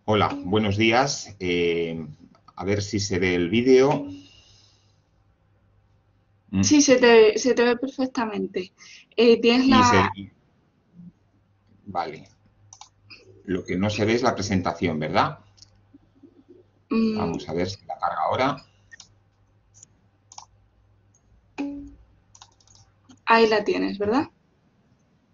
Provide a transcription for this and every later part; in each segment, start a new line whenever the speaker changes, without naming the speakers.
Hola, buenos días. A ver si se ve el vídeo. Mm,
Sí, se te ve perfectamente. Tienes
Y
la...
se, vale. Lo que no se ve es la presentación, ¿verdad?
mm,
Vamos a ver si la carga ahora.
ahí la tienes, ¿verdad?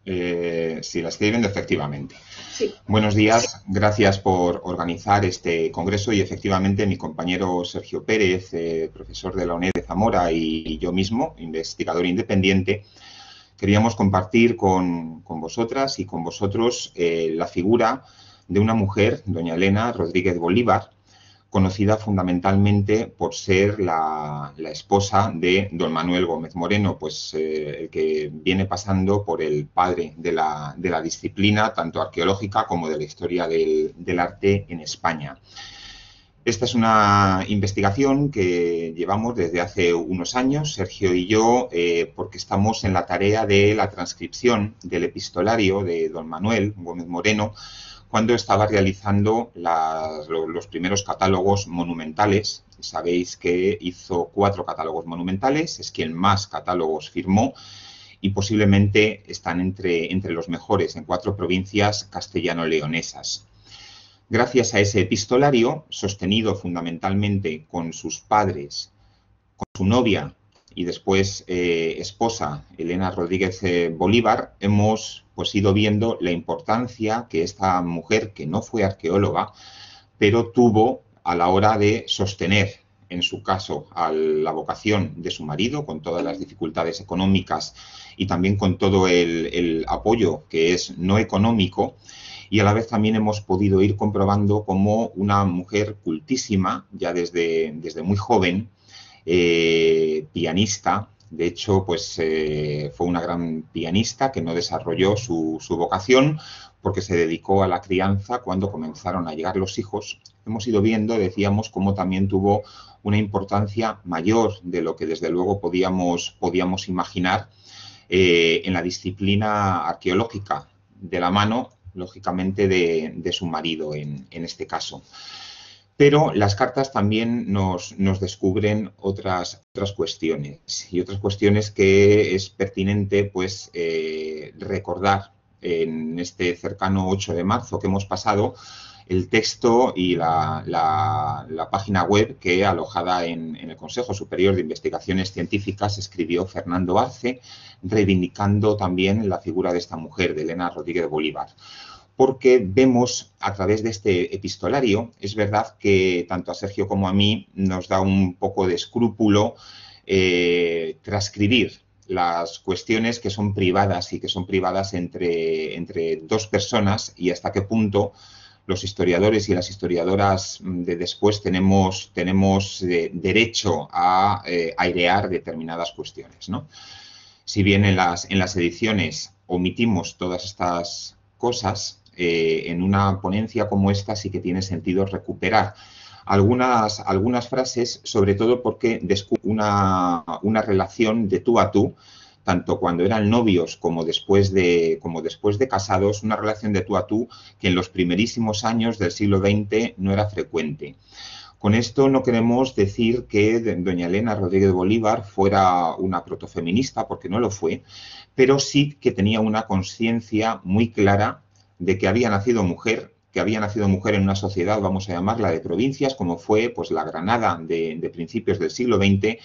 Si la estoy viendo, efectivamente.
Sí.
Buenos días, gracias por organizar este congreso y efectivamente mi compañero Sergio Pérez, profesor de la UNED de Zamora y yo mismo, investigador independiente, queríamos compartir con vosotras y con vosotros la figura de una mujer, doña Elena Rodríguez Bolívar, conocida fundamentalmente por ser la esposa de don Manuel Gómez Moreno, pues el que viene pasando por el padre de la disciplina, tanto arqueológica como de la historia del arte en España. Esta es una investigación que llevamos desde hace unos años, Sergio y yo, porque estamos en la tarea de la transcripción del epistolario de don Manuel Gómez Moreno, cuando estaba realizando los primeros catálogos monumentales. Sabéis que hizo 4 catálogos monumentales, es quien más catálogos firmó y posiblemente están entre los mejores en 4 provincias castellano-leonesas. Gracias a ese epistolario, sostenido fundamentalmente con sus padres, con su novia y después esposa, Elena Rodríguez Bolívar, hemos pues ido viendo la importancia que esta mujer, que no fue arqueóloga, pero tuvo a la hora de sostener, en su caso, a la vocación de su marido, con todas las dificultades económicas y también con todo el apoyo que es no económico, y a la vez también hemos podido ir comprobando como una mujer cultísima, ya desde muy joven, pianista. De hecho, pues fue una gran pianista que no desarrolló su vocación porque se dedicó a la crianza cuando comenzaron a llegar los hijos. Hemos ido viendo, decíamos, cómo también tuvo una importancia mayor de lo que desde luego podíamos imaginar en la disciplina arqueológica, de la mano, lógicamente, de su marido en este caso. Pero las cartas también nos descubren otras cuestiones y otras cuestiones que es pertinente pues recordar en este cercano 8 de marzo que hemos pasado, el texto y la página web que, alojada en el Consejo Superior de Investigaciones Científicas, escribió Fernando Arce, reivindicando también la figura de esta mujer, de Elena Rodríguez Bolívar, porque vemos a través de este epistolario, es verdad que tanto a Sergio como a mí nos da un poco de escrúpulo transcribir las cuestiones que son privadas y que son privadas entre dos personas, y hasta qué punto los historiadores y las historiadoras de después tenemos derecho a airear determinadas cuestiones, ¿no? Si bien en las ediciones omitimos todas estas cosas, en una ponencia como esta sí que tiene sentido recuperar algunas frases, sobre todo porque descubre una relación de tú a tú, tanto cuando eran novios como después de casados, una relación de tú a tú que en los primerísimos años del siglo XX no era frecuente. Con esto no queremos decir que doña Elena Rodríguez Bolívar fuera una protofeminista, porque no lo fue, pero sí que tenía una conciencia muy clara de que había nacido mujer en una sociedad, vamos a llamarla de provincias, como fue pues la Granada de principios del siglo XX,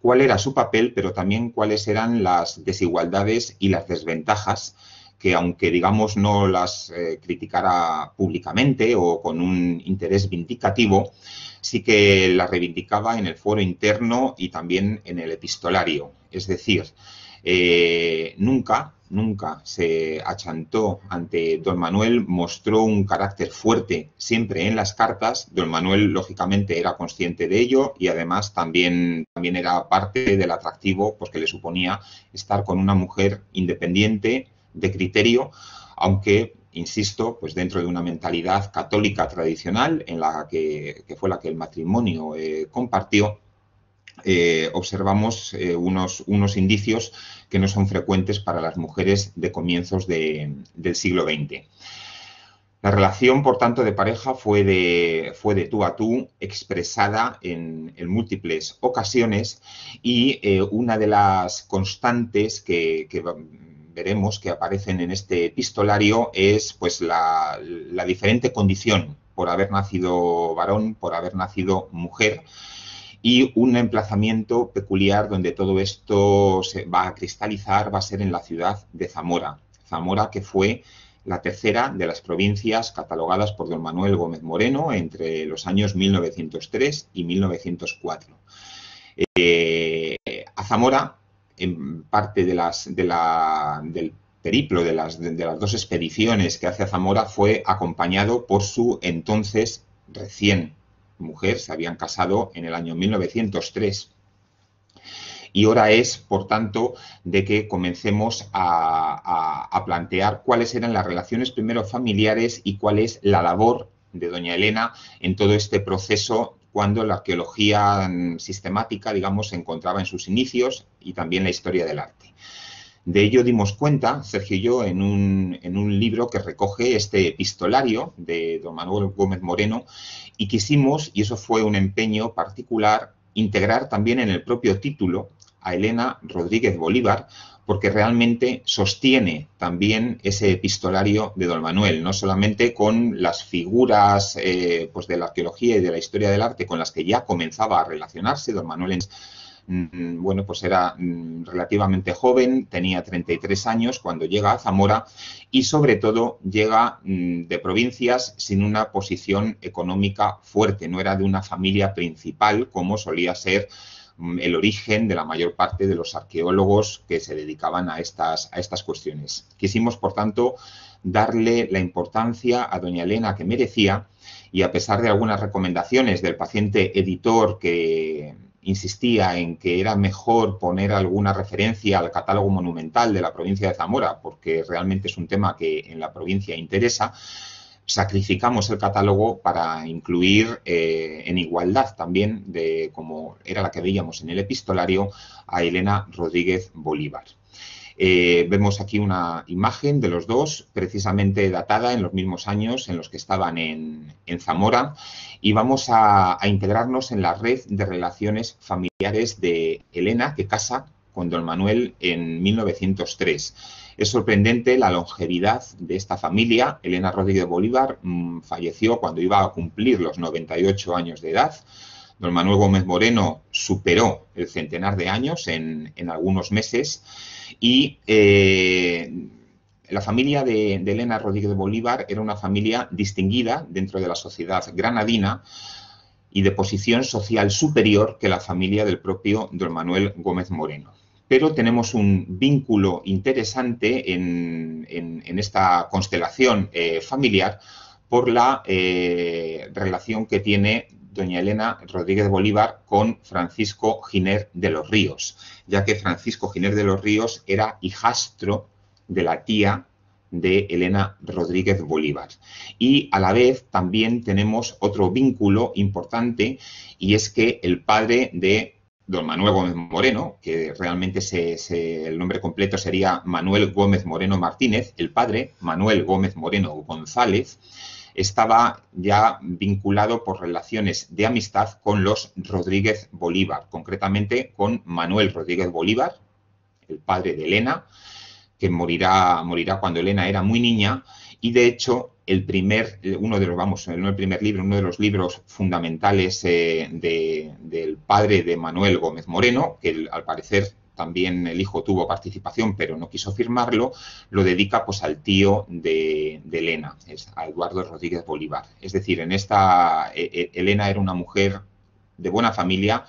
cuál era su papel, pero también cuáles eran las desigualdades y las desventajas que, aunque digamos no las criticara públicamente o con un interés vindicativo, sí que las reivindicaba en el foro interno y también en el epistolario. Es decir, nunca se achantó ante don Manuel, mostró un carácter fuerte siempre en las cartas. Don Manuel, lógicamente, era consciente de ello y además también era parte del atractivo pues, que le suponía estar con una mujer independiente, de criterio, aunque, insisto, pues dentro de una mentalidad católica tradicional en la que fue la que el matrimonio compartió. Observamos unos indicios que no son frecuentes para las mujeres de comienzos del siglo XX. La relación, por tanto, de pareja fue de tú a tú, expresada en múltiples ocasiones y una de las constantes que veremos que aparecen en este epistolario es pues, la diferente condición por haber nacido varón, por haber nacido mujer, y un emplazamiento peculiar donde todo esto se va a cristalizar va a ser en la ciudad de Zamora. Zamora, que fue la tercera de las provincias catalogadas por don Manuel Gómez Moreno entre los años 1903 y 1904. A Zamora, en parte del periplo de las dos expediciones que hace a Zamora, fue acompañado por su entonces recién mujer, se habían casado en el año 1903, y hora es, por tanto, de que comencemos a plantear cuáles eran las relaciones primero familiares y cuál es la labor de doña Elena en todo este proceso cuando la arqueología sistemática, digamos, se encontraba en sus inicios y también la historia del arte. De ello dimos cuenta, Sergio y yo, en un libro que recoge este epistolario de don Manuel Gómez Moreno, y quisimos, y eso fue un empeño particular, integrar también en el propio título a Elena Rodríguez Bolívar, porque realmente sostiene también ese epistolario de don Manuel, no solamente con las figuras pues de la arqueología y de la historia del arte con las que ya comenzaba a relacionarse. Don Manuel bueno, pues era relativamente joven, tenía 33 años cuando llega a Zamora y sobre todo llega de provincias sin una posición económica fuerte, no era de una familia principal como solía ser el origen de la mayor parte de los arqueólogos que se dedicaban a estas cuestiones. Quisimos, por tanto, darle la importancia a doña Elena que merecía, y a pesar de algunas recomendaciones del paciente editor que insistía en que era mejor poner alguna referencia al catálogo monumental de la provincia de Zamora, porque realmente es un tema que en la provincia interesa, sacrificamos el catálogo para incluir en igualdad también, de como era la que veíamos en el epistolario, a Elena Rodríguez Bolívar. Vemos aquí una imagen de los dos, precisamente datada en los mismos años en los que estaban en Zamora, y vamos a integrarnos en la red de relaciones familiares de Elena, que casa con don Manuel en 1903. Es sorprendente la longevidad de esta familia. Elena Rodríguez Bolívar falleció cuando iba a cumplir los 98 años de edad. Don Manuel Gómez Moreno superó el centenar de años en algunos meses, y la familia de Elena Rodríguez Bolívar era una familia distinguida dentro de la sociedad granadina y de posición social superior que la familia del propio don Manuel Gómez Moreno. Pero tenemos un vínculo interesante en esta constelación familiar por la relación que tiene doña Elena Rodríguez Bolívar con Francisco Giner de los Ríos, ya que Francisco Giner de los Ríos era hijastro de la tía de Elena Rodríguez Bolívar. Y a la vez también tenemos otro vínculo importante, y es que el padre de don Manuel Gómez Moreno, que realmente el nombre completo sería Manuel Gómez Moreno Martínez, el padre, Manuel Gómez Moreno González, estaba ya vinculado por relaciones de amistad con los Rodríguez Bolívar, concretamente con Manuel Rodríguez Bolívar, el padre de Elena, que morirá cuando Elena era muy niña, y de hecho uno de los libros fundamentales del padre de Manuel Gómez Moreno, que al parecer también el hijo tuvo participación pero no quiso firmarlo, lo dedica pues al tío de Elena, a Eduardo Rodríguez Bolívar. Es decir, Elena era una mujer de buena familia,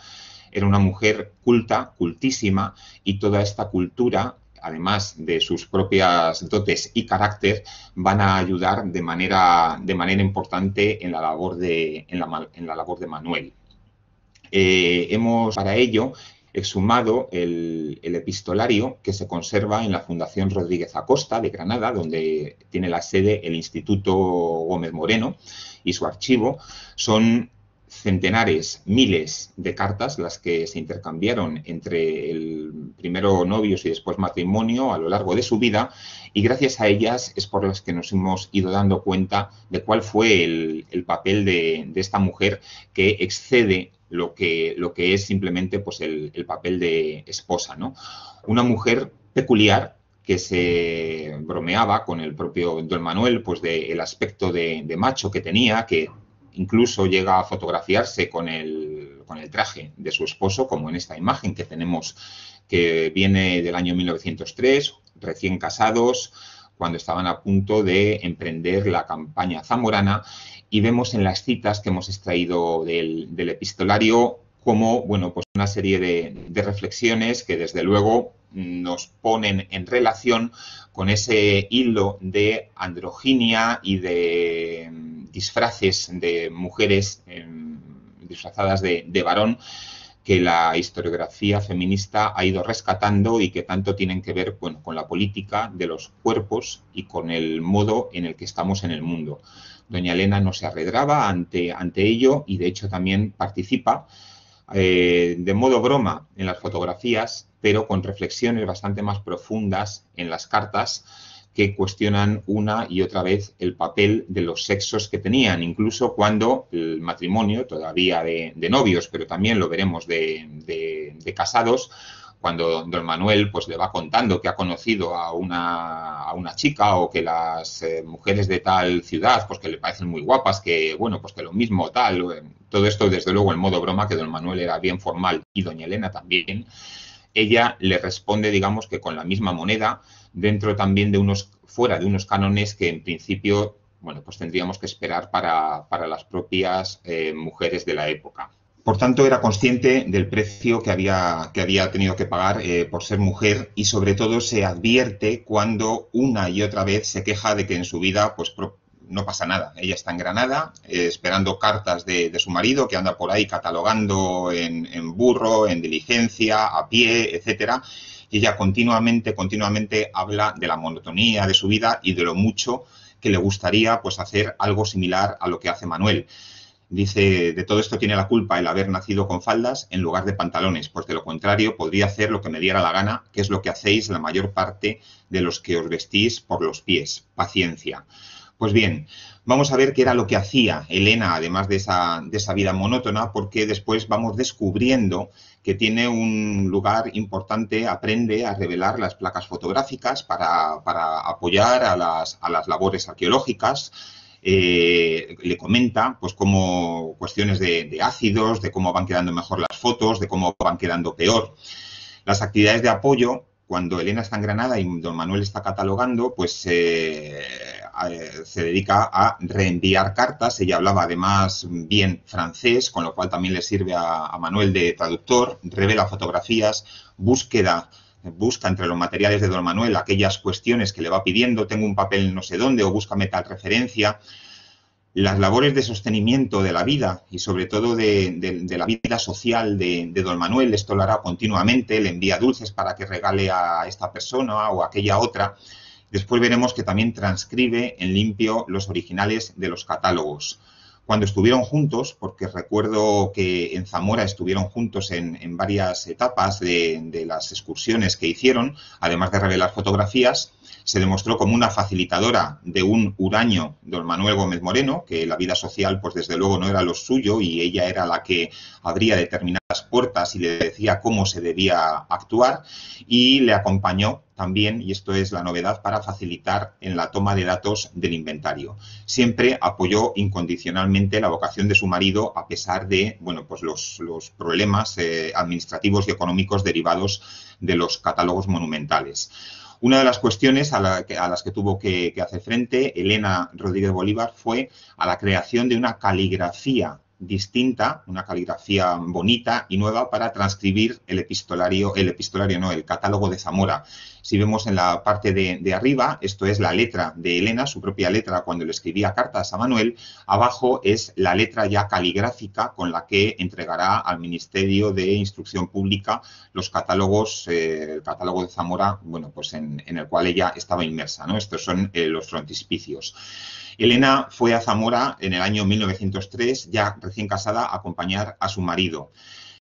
era una mujer culta, cultísima, y toda esta cultura, además de sus propias dotes y carácter, van a ayudar de manera importante en la labor de Manuel. Hemos para ello exhumado el epistolario que se conserva en la Fundación Rodríguez Acosta de Granada, donde tiene la sede el Instituto Gómez Moreno, y su archivo. Son centenares, miles de cartas las que se intercambiaron entre el primero novios y después matrimonio a lo largo de su vida, y gracias a ellas es por las que nos hemos ido dando cuenta de cuál fue el papel de esta mujer, que excede lo que es simplemente pues el papel de esposa, ¿no? Una mujer peculiar, que se bromeaba con el propio don Manuel, pues del aspecto de macho que tenía, que incluso llega a fotografiarse con el traje de su esposo, como en esta imagen que tenemos, que viene del año 1903, recién casados, cuando estaban a punto de emprender la campaña zamorana, y vemos en las citas que hemos extraído del epistolario como, bueno, pues una serie de reflexiones que desde luego nos ponen en relación con ese hilo de androginia y de disfraces de mujeres disfrazadas de varón, que la historiografía feminista ha ido rescatando y que tanto tienen que ver, bueno, con la política de los cuerpos y con el modo en el que estamos en el mundo. Doña Elena no se arredraba ante ello, y de hecho también participa de modo broma en las fotografías, pero con reflexiones bastante más profundas en las cartas, que cuestionan una y otra vez el papel de los sexos que tenían, incluso cuando el matrimonio, todavía de novios, pero también lo veremos de casados, cuando don Manuel pues le va contando que ha conocido a una chica, o que las mujeres de tal ciudad pues que le parecen muy guapas, que bueno, pues que lo mismo tal, todo esto desde luego en modo broma, que don Manuel era bien formal y doña Elena también. Ella le responde, digamos, que con la misma moneda, dentro también fuera de unos cánones que en principio, bueno, pues tendríamos que esperar para las propias mujeres de la época. Por tanto, era consciente del precio que había tenido que pagar por ser mujer, y sobre todo se advierte cuando una y otra vez se queja de que en su vida pues no pasa nada. Ella está en Granada esperando cartas de su marido, que anda por ahí catalogando en burro, en diligencia, a pie, etcétera. Y ella continuamente habla de la monotonía de su vida y de lo mucho que le gustaría pues hacer algo similar a lo que hace Manuel. Dice, de todo esto tiene la culpa el haber nacido con faldas en lugar de pantalones, pues de lo contrario podría hacer lo que me diera la gana, que es lo que hacéis la mayor parte de los que os vestís por los pies. Paciencia. Pues bien, vamos a ver qué era lo que hacía Elena, además de esa vida monótona, porque después vamos descubriendo que tiene un lugar importante, aprende a revelar las placas fotográficas para apoyar a las labores arqueológicas. Le comenta pues como cuestiones de ácidos, de cómo van quedando mejor las fotos, de cómo van quedando peor. Las actividades de apoyo, cuando Elena está en Granada y don Manuel está catalogando, pues se dedica a reenviar cartas. Ella hablaba además bien francés, con lo cual también le sirve a Manuel de traductor, revela fotografías, busca entre los materiales de don Manuel aquellas cuestiones que le va pidiendo, tengo un papel no sé dónde, o búscame tal referencia. Las labores de sostenimiento de la vida y sobre todo de la vida social de don Manuel, esto lo hará continuamente, le envía dulces para que regale a esta persona o a aquella otra. Después veremos que también transcribe en limpio los originales de los catálogos. Cuando estuvieron juntos, porque recuerdo que en Zamora estuvieron juntos en varias etapas de las excursiones que hicieron, además de revelar fotografías, se demostró como una facilitadora de un huraño, don Manuel Gómez Moreno, que la vida social, pues desde luego no era lo suyo, y ella era la que abría determinadas puertas y le decía cómo se debía actuar, y le acompañó también, y esto es la novedad, para facilitar en la toma de datos del inventario. Siempre apoyó incondicionalmente la vocación de su marido, a pesar de, bueno, pues los problemas administrativos y económicos derivados de los catálogos monumentales. Una de las cuestiones a las que tuvo que hacer frente Elena Rodríguez Bolívar fue a la creación de una caligrafía distinta, una caligrafía bonita y nueva para transcribir el catálogo de Zamora. Si vemos en la parte de arriba, esto es la letra de Elena, su propia letra cuando le escribía cartas a Manuel. Abajo es la letra ya caligráfica con la que entregará al Ministerio de Instrucción Pública los catálogos, el catálogo de Zamora, bueno, pues en el cual ella estaba inmersa, ¿no? Estos son los frontispicios. Elena fue a Zamora en el año 1903, ya recién casada, a acompañar a su marido.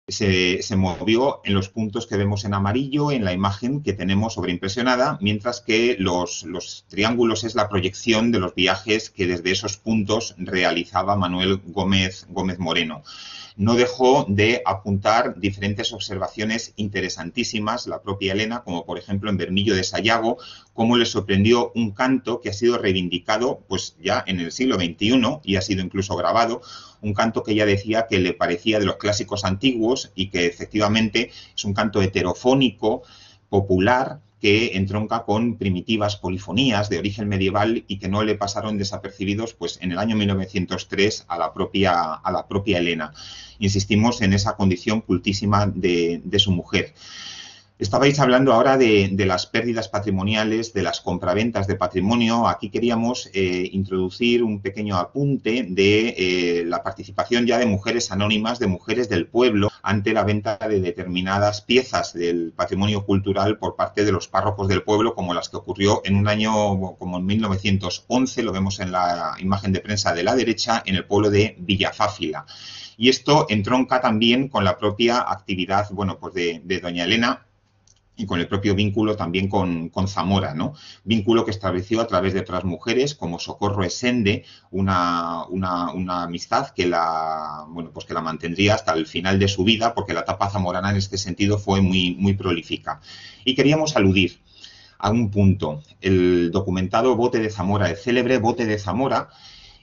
Se movió en los puntos que vemos en amarillo en la imagen que tenemos sobreimpresionada, mientras que los triángulos es la proyección de los viajes que desde esos puntos realizaba Manuel Gómez Moreno. No dejó de apuntar diferentes observaciones interesantísimas la propia Elena, como por ejemplo en Bermillo de Sayago, cómo le sorprendió un canto que ha sido reivindicado pues ya en el siglo XXI y ha sido incluso grabado, un canto que ella decía que le parecía de los clásicos antiguos y que efectivamente es un canto heterofónico, popular, que entronca con primitivas polifonías de origen medieval y que no le pasaron desapercibidos pues en el año 1903 a la propia Elena. Insistimos en esa condición cultísima de su mujer. Estabais hablando ahora de las pérdidas patrimoniales, de las compraventas de patrimonio. Aquí queríamos introducir un pequeño apunte de la participación ya de mujeres anónimas, de mujeres del pueblo, ante la venta de determinadas piezas del patrimonio cultural por parte de los párrocos del pueblo, como las que ocurrió en un año como en 1911, lo vemos en la imagen de prensa de la derecha, en el pueblo de Villafáfila. Y esto entronca también con la propia actividad, bueno, pues de doña Elena, y con el propio vínculo también con Zamora, ¿no? Vínculo que estableció a través de otras mujeres como Socorro Esende, una amistad que bueno, pues que la mantendría hasta el final de su vida, porque la etapa zamorana en este sentido fue muy prolífica. Y queríamos aludir a un punto, el documentado Bote de Zamora, el célebre Bote de Zamora,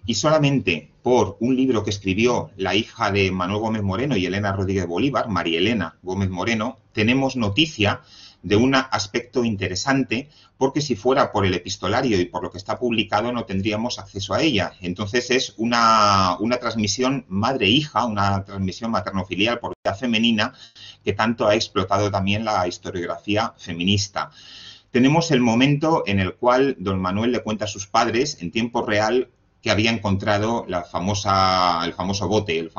y solamente por un libro que escribió la hija de Manuel Gómez Moreno y Elena Rodríguez Bolívar, María Elena Gómez Moreno, tenemos noticia de un aspecto interesante, porque si fuera por el epistolario y por lo que está publicado no tendríamos acceso a ella. Entonces es una transmisión madre-hija, una transmisión materno-filial por vía femenina que tanto ha explotado también la historiografía feminista. Tenemos el momento en el cual don Manuel le cuenta a sus padres en tiempo real que había encontrado el famoso bote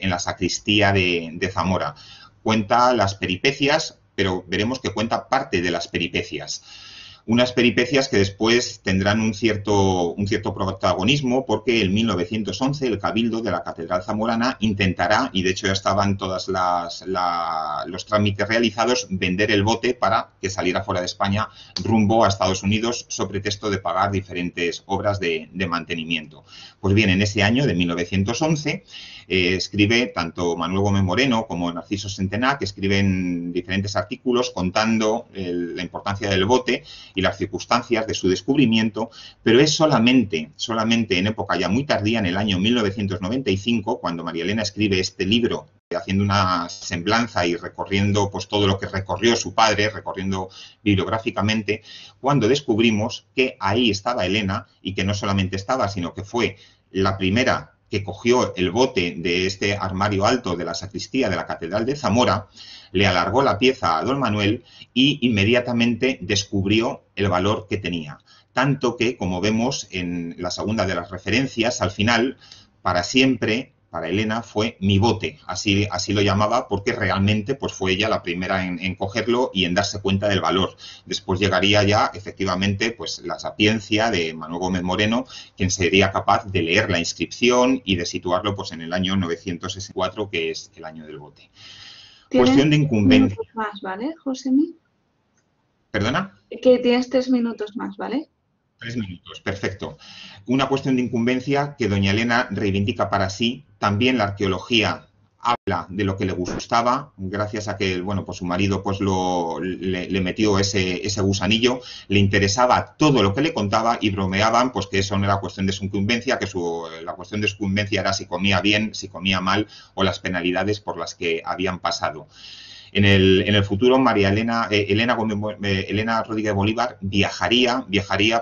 en la sacristía de Zamora. Cuenta las peripecias, pero veremos que cuenta parte de las peripecias. Unas peripecias que después tendrán un cierto protagonismo, porque en 1911 el Cabildo de la Catedral Zamorana intentará, y de hecho ya estaban todos los trámites realizados, vender el bote para que saliera fuera de España rumbo a Estados Unidos, sobre pretexto de pagar diferentes obras de mantenimiento. Pues bien, en ese año de 1911 escribe tanto Manuel Gómez Moreno como Narciso Centená, que escriben diferentes artículos contando la importancia del bote y las circunstancias de su descubrimiento, pero es solamente en época ya muy tardía, en el año 1995, cuando María Elena escribe este libro, haciendo una semblanza y recorriendo pues todo lo que recorrió su padre, recorriendo bibliográficamente, cuando descubrimos que ahí estaba Elena, y que no solamente estaba, sino que fue la primera que cogió el bote de este armario alto de la sacristía de la Catedral de Zamora, le alargó la pieza a don Manuel y inmediatamente descubrió el valor que tenía. Tanto que, como vemos en la segunda de las referencias, al final, para siempre, para Elena, fue mi bote. Así lo llamaba, porque realmente pues, fue ella la primera en cogerlo y en darse cuenta del valor. Después llegaría ya, efectivamente, pues la sapiencia de Manuel Gómez Moreno, quien sería capaz de leer la inscripción y de situarlo pues, en el año 964, que es el año del bote. Cuestión de incumbencia.
3 minutos más, ¿vale, Josemi?
¿Perdona?
Que tienes 3 minutos más, ¿vale?
3 minutos, perfecto. Una cuestión de incumbencia que doña Elena reivindica para sí. También la arqueología habla de lo que le gustaba, gracias a que bueno, pues su marido pues le metió ese gusanillo, le interesaba todo lo que le contaba y bromeaban pues que eso no era cuestión de su incumbencia, que la cuestión de su incumbencia era si comía bien, si comía mal o las penalidades por las que habían pasado. En el futuro, Elena Rodríguez Bolívar viajaría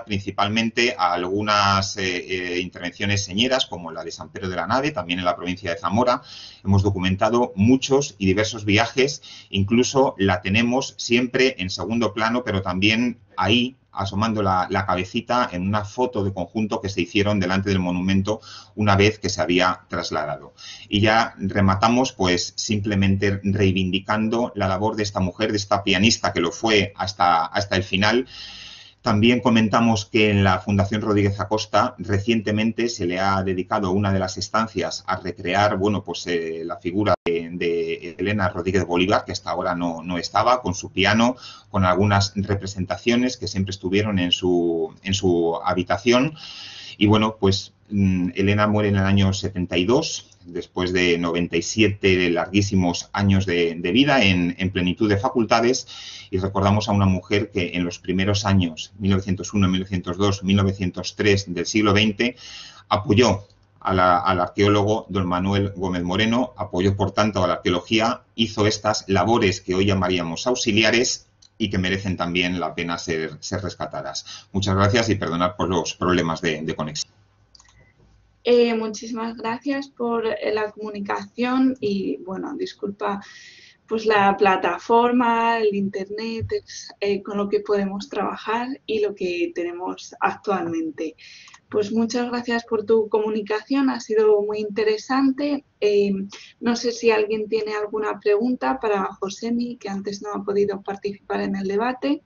principalmente a algunas intervenciones señeras, como la de San Pedro de la Nave, también en la provincia de Zamora. Hemos documentado muchos y diversos viajes, incluso la tenemos siempre en segundo plano, pero también ahí, asomando la cabecita en una foto de conjunto que se hicieron delante del monumento una vez que se había trasladado. Y ya rematamos pues simplemente reivindicando la labor de esta mujer, de esta pianista que lo fue hasta el final. También comentamos que en la Fundación Rodríguez Acosta recientemente se le ha dedicado una de las estancias a recrear, bueno, pues la figura de Elena Rodríguez Bolívar, que hasta ahora no estaba, con su piano, con algunas representaciones que siempre estuvieron en su habitación. Y bueno, pues Elena muere en el año 72, después de 97 larguísimos años de vida en plenitud de facultades, y recordamos a una mujer que en los primeros años, 1901, 1902, 1903 del siglo XX, apoyó al arqueólogo don Manuel Gómez Moreno, apoyó por tanto a la arqueología, hizo estas labores que hoy llamaríamos auxiliares y que merecen también la pena ser rescatadas. Muchas gracias y perdonad por los problemas de conexión.
Muchísimas gracias por la comunicación y, bueno, disculpa pues la plataforma, el internet, con lo que podemos trabajar y lo que tenemos actualmente. Pues muchas gracias por tu comunicación, ha sido muy interesante. No sé si alguien tiene alguna pregunta para Josemi, que antes no ha podido participar en el debate.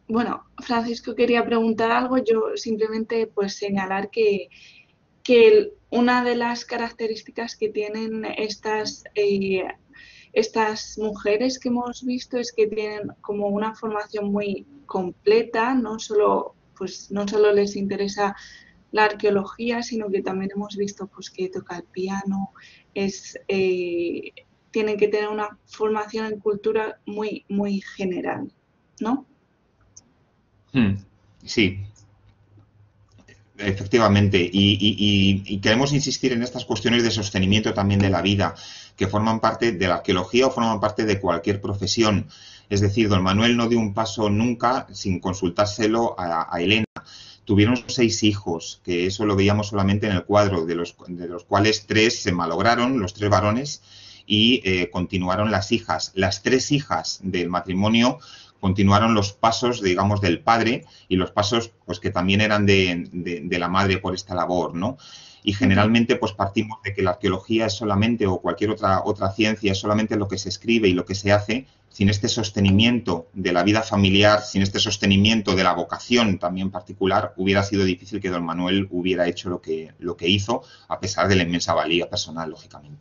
Bueno, Francisco quería preguntar algo. Yo simplemente pues señalar que una de las características que tienen estas mujeres que hemos visto es que tienen como una formación muy completa, no solo les interesa la arqueología, sino que también hemos visto pues que toca el piano, tienen que tener una formación en cultura muy, muy general, ¿no?
Sí, efectivamente. Y queremos insistir en estas cuestiones de sostenimiento también de la vida, que forman parte de la arqueología o forman parte de cualquier profesión. Es decir, don Manuel no dio un paso nunca sin consultárselo a Elena. Tuvieron 6 hijos, que eso lo veíamos solamente en el cuadro, de los cuales 3 se malograron, los 3 varones, y continuaron las hijas. Las 3 hijas del matrimonio continuaron los pasos, digamos, del padre y los pasos pues que también eran de la madre por esta labor, ¿no? Y generalmente pues partimos de que la arqueología es solamente, o cualquier otra ciencia, es solamente lo que se escribe y lo que se hace. Sin este sostenimiento de la vida familiar, sin este sostenimiento de la vocación también particular, hubiera sido difícil que don Manuel hubiera hecho lo que hizo, a pesar de la inmensa valía personal, lógicamente.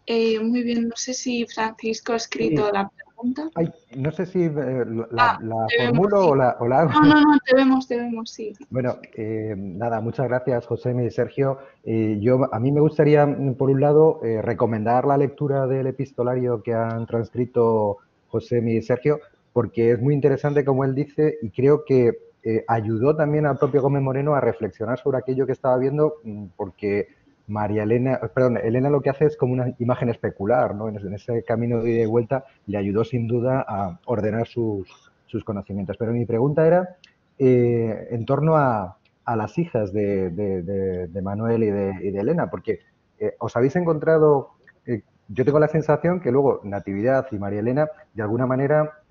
Muy bien, no sé si Francisco ha escrito la pregunta.
Ay, no sé si la formulo
sí.
o la hago.
No, te vemos, sí.
Bueno, nada, muchas gracias, Josemi y Sergio. A mí me gustaría, por un lado, recomendar la lectura del epistolario que han transcrito Josemi y Sergio, porque es muy interesante, como él dice, y creo que ayudó también al propio Gómez Moreno a reflexionar sobre aquello que estaba viendo, porque Elena lo que hace es como una imagen especular, ¿no? En ese camino de ida y vuelta le ayudó sin duda a ordenar sus conocimientos. Pero mi pregunta era en torno a las hijas de Manuel y de Elena, porque os habéis encontrado, yo tengo la sensación que luego Natividad y María Elena, de alguna manera,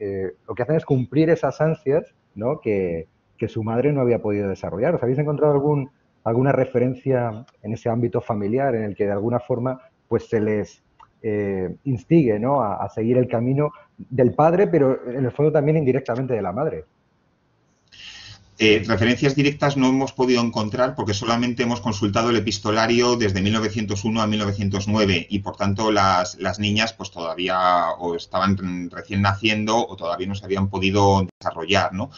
lo que hacen es cumplir esas ansias, ¿no? que su madre no había podido desarrollar. ¿Os habéis encontrado alguna referencia en ese ámbito familiar en el que de alguna forma pues se les instigue, ¿no? a seguir el camino del padre, pero en el fondo también indirectamente de la madre?
Referencias directas no hemos podido encontrar porque solamente hemos consultado el epistolario desde 1901 a 1909 y por tanto las niñas pues todavía o estaban recién naciendo o todavía no se habían podido desarrollar, ¿no?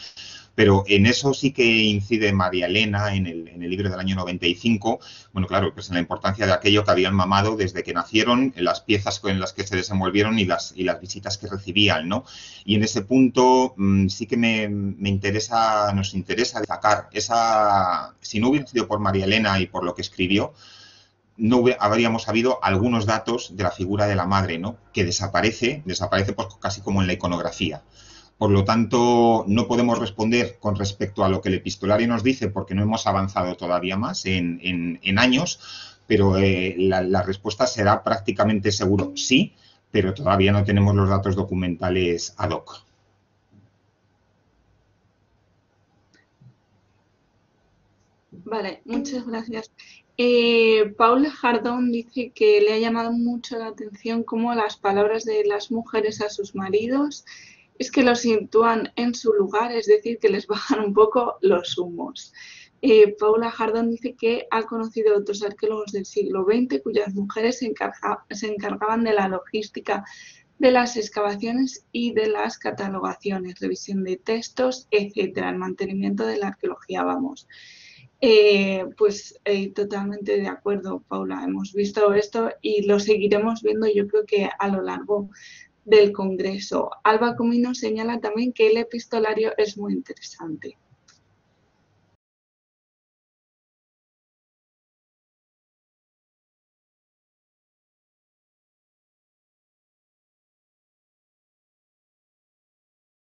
Pero en eso sí que incide María Elena en el libro del año 95, bueno, claro, pues en la importancia de aquello que habían mamado desde que nacieron, en las piezas en las que se desenvolvieron y las visitas que recibían, ¿no? Y en ese punto sí que nos interesa destacar si no hubiera sido por María Elena y por lo que escribió, no habríamos sabido algunos datos de la figura de la madre, ¿no? Que desaparece pues casi como en la iconografía. Por lo tanto, no podemos responder con respecto a lo que el epistolario nos dice porque no hemos avanzado todavía más en años, pero la respuesta será prácticamente seguro sí, pero todavía no tenemos los datos documentales ad hoc.
Vale, muchas gracias. Paula Jardón dice que le ha llamado mucho la atención cómo las palabras de las mujeres a sus maridos es que los sitúan en su lugar, es decir, que les bajan un poco los humos. Paula Jardón dice que ha conocido a otros arqueólogos del siglo XX cuyas mujeres se encargaban de la logística de las excavaciones y de las catalogaciones, revisión de textos, etcétera, el mantenimiento de la arqueología, vamos. Totalmente de acuerdo, Paula. Hemos visto esto y lo seguiremos viendo, yo creo que a lo largo del Congreso. Alba Comino señala también que el epistolario es muy interesante.